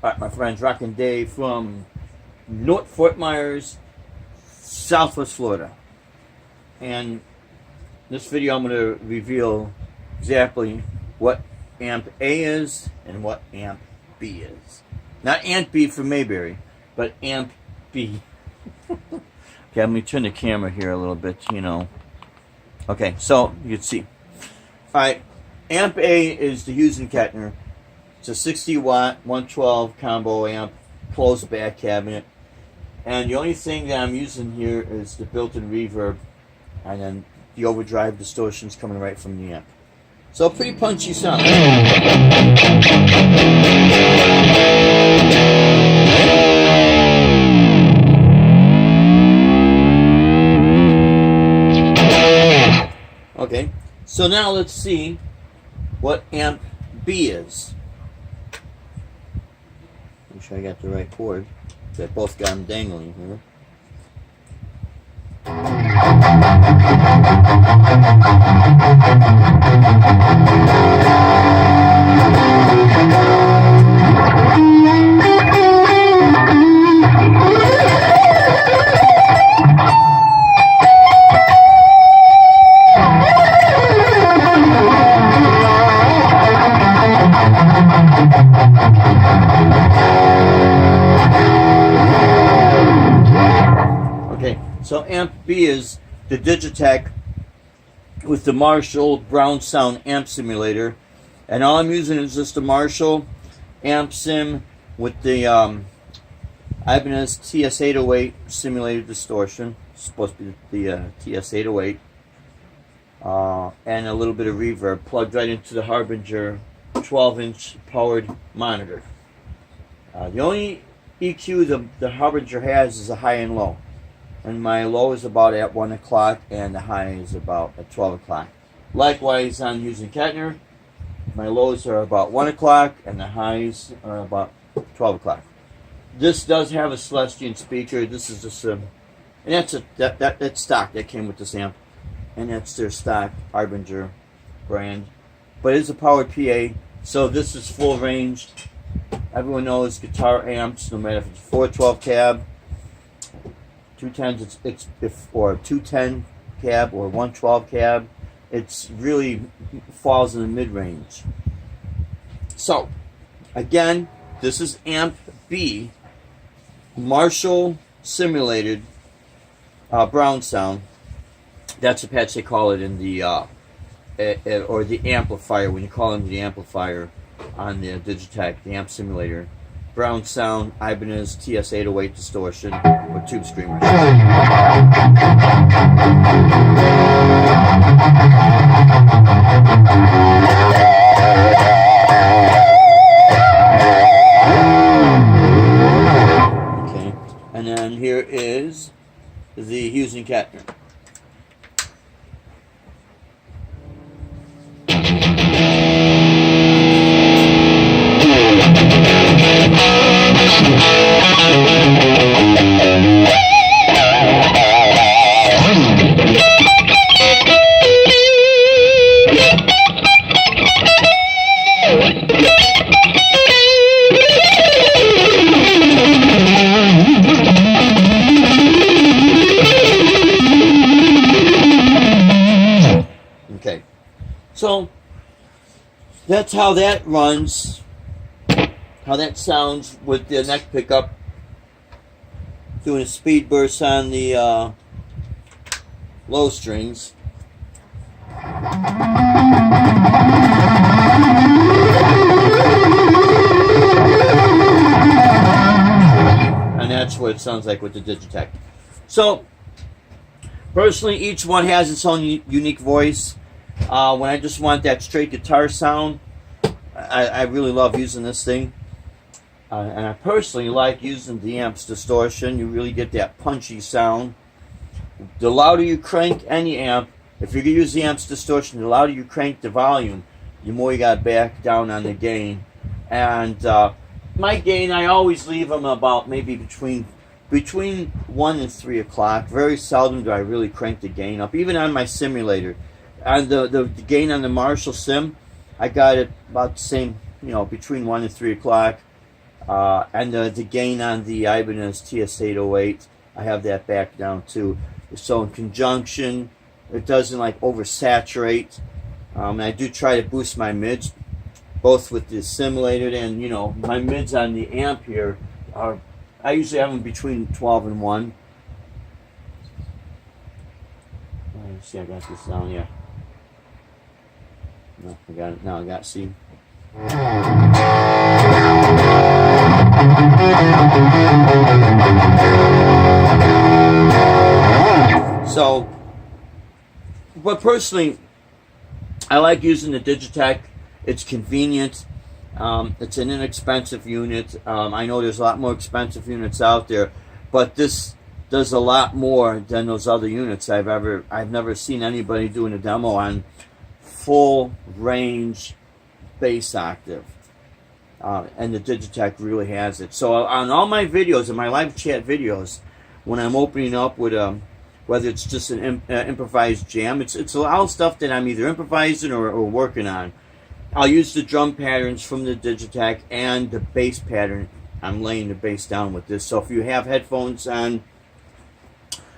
Alright, my friends, Rockin' Dave from North Fort Myers, Southwest Florida. And this video I'm going to reveal exactly what amp A is and what amp B is. Not amp B for Mayberry, but amp B. Okay, let me turn the camera here a little bit, you know. Okay, so you can see. Alright, amp A is the Hughes & Kettner. It's a 60 watt 112 combo amp, closed back cabinet, and the only thing that I'm using here is the built-in reverb, and then the overdrive distortions coming right from the amp. So pretty punchy sound. Okay, so now let's see what amp B is. Make sure I got the right cord. They both got them dangling here. So amp B is the Digitech with the Marshall Brown Sound amp simulator, and all I'm using is just the Marshall amp sim with the Ibanez TS808 simulated distortion. It's supposed to be the TS808, and a little bit of reverb plugged right into the Harbinger 12-inch powered monitor. The only EQ the Harbinger has is a high and low. And my low is about at 1 o'clock and the high is about at 12 o'clock. Likewise on Hughes & Kettner, my lows are about 1 o'clock and the highs are about 12 o'clock. This does have a Celestion speaker. This is just and that's stock that came with this amp, and that's their stock Harbinger brand. But it's a powered PA, so this is full range. Everyone knows guitar amps, no matter if it's 412 cab, 210s, or 210 cab or 112 cab, it's really falls in the mid-range. So again, this is amp B, Marshall simulated Brown Sound. That's the patch they call it in the or the amplifier, when you call them the amplifier on the Digitech, the amp simulator. Brown Sound Ibanez TS808 distortion with tube screamers. Okay, and then here is the Hughes & Kettner. Okay, so that's how that runs, how that sounds with the neck pickup, doing a speed burst on the low strings. And that's what it sounds like with the Digitech. So Personally, each one has its own unique voice. When I just want that straight guitar sound, I really love using this thing. And I personally like using the amp's distortion. You really get that punchy sound. The louder you crank any amp, if you're going to use the amp's distortion, the louder you crank the volume, the more you got to back down on the gain. And my gain, I always leave them about maybe between 1 and 3 o'clock. Very seldom do I really crank the gain up, even on my simulator. On the gain on the Marshall Sim, I got it about the same, between 1 and 3 o'clock. And the gain on the Ibanez TS808, I have that back down too. So in conjunction, it doesn't like oversaturate. I do try to boost my mids, both with the simulator and my mids on the amp here are. I usually have them between 12 and 1. Let's see, I got this down here. No, I got it. Now I got C. So, but personally, I like using the Digitech. It's convenient. It's an inexpensive unit. I know there's a lot more expensive units out there, but this does a lot more than those other units I've never seen anybody doing a demo on full range bass octave. And the Digitech really has it. So on all my videos, in my live chat videos, when I'm opening up with whether it's just an improvised jam, it's a lot of stuff that I'm either improvising or working on. I'll use the drum patterns from the Digitech and the bass pattern. I'm laying the bass down with this. So if you have headphones on,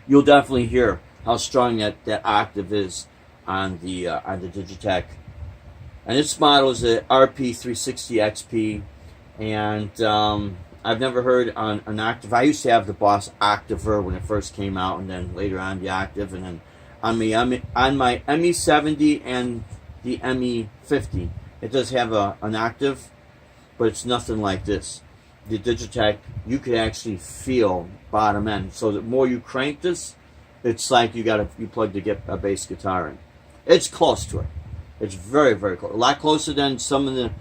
you'll definitely hear how strong that octave is on the Digitech. And this model is a RP360XP, and I've never heard on an octave. I used to have the Boss Octaver when it first came out, and then later on the Octave, and then on my ME70 and the ME50, it does have an octave, but it's nothing like this. The Digitech, you could actually feel bottom end. So the more you crank this, it's like you plug to get a bass guitar in. It's close to it. It's very, very close. A lot closer than some of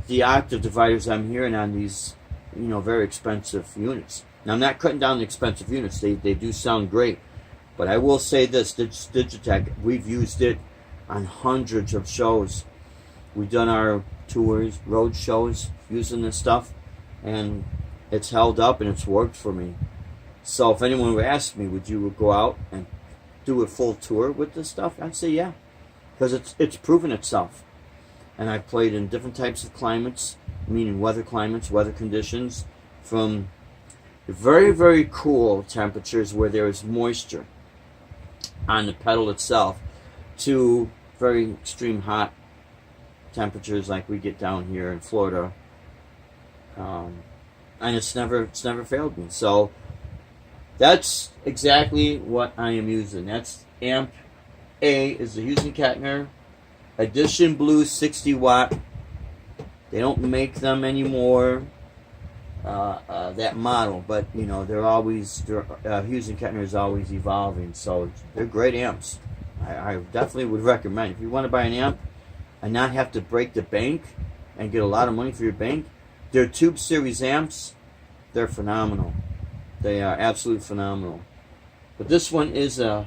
the octave dividers I'm hearing on these, very expensive units. Now, I'm not cutting down the expensive units. They do sound great. But I will say this, Digitech, we've used it on hundreds of shows. We've done our tours, road shows, using this stuff, and it's held up and it's worked for me. So if anyone would ask me, would you go out and do a full tour with this stuff? I'd say yeah, because it's proven itself. And I've played in different types of climates, meaning weather climates, weather conditions, from very, very cool temperatures where there is moisture on the pedal itself to very extreme hot temperatures like we get down here in Florida, and it's never failed me. So that's exactly what I am using. That's amp A, is the Hughes & Kettner Edition Blue 60 watt. They don't make them anymore, that model, but Hughes & Kettner is always evolving. So they're great amps. I definitely would recommend, if you want to buy an amp and not have to break the bank and get a lot of money for your bank, their Tube Series amps, they're phenomenal. They are absolutely phenomenal. But this one is a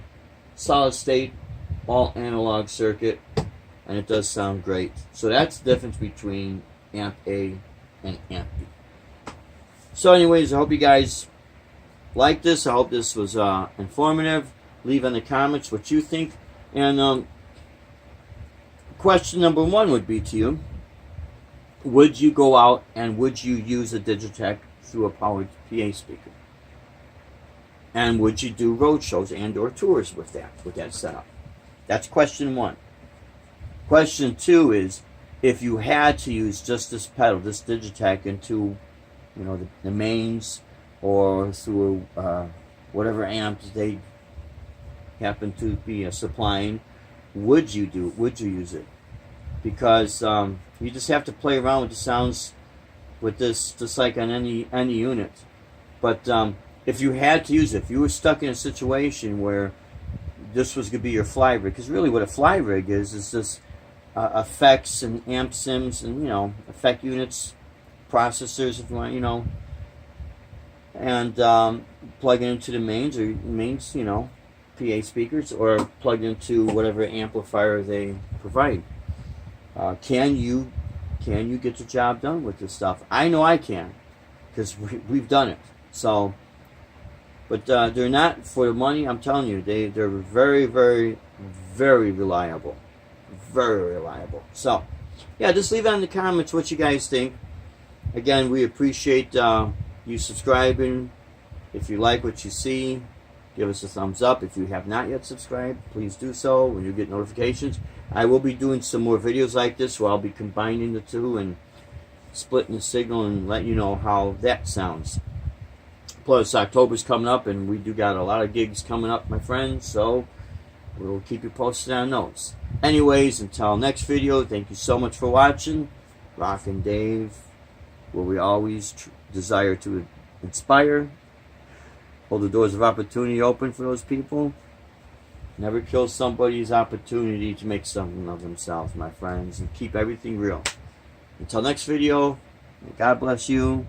solid state, all analog circuit, and it does sound great. So that's the difference between amp A and amp B. So anyways, I hope you guys like this. I hope this was informative. Leave in the comments what you think. And question number 1 would be to you: would you go out and would you use a Digitech through a powered PA speaker? And would you do road shows and or tours with that setup? That's question 1. Question 2 is, if you had to use just this pedal, this Digitech, into the mains or through whatever amps they happen to be supplying, would you use it? Because you just have to play around with the sounds with this, just like on any unit. But if you had to use it, if you were stuck in a situation where this was going to be your fly rig. Because really what a fly rig is just effects and amp sims and, effect units, processors, if you want, and plug it into the mains, PA speakers, or plug into whatever amplifier they provide. Can you get the job done with this stuff? I know I can, because we've done it. So, but they're not for the money. I'm telling you, they're very, very, very reliable, very reliable. So, yeah, just leave it in the comments what you guys think. Again, we appreciate you subscribing. If you like what you see, give us a thumbs up. If you have not yet subscribed, please do so when you get notifications. I will be doing some more videos like this where I'll be combining the two and splitting the signal and letting you know how that sounds. Plus, October's coming up, and we do got a lot of gigs coming up, my friends, so we'll keep you posted on those. Anyways, until next video, thank you so much for watching. Rockin' Dave, where we always desire to inspire, hold the doors of opportunity open for those people. Never kill somebody's opportunity to make something of themselves, my friends, and keep everything real. Until next video, God bless you,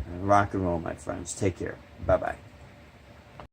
and rock and roll, my friends. Take care. Bye-bye.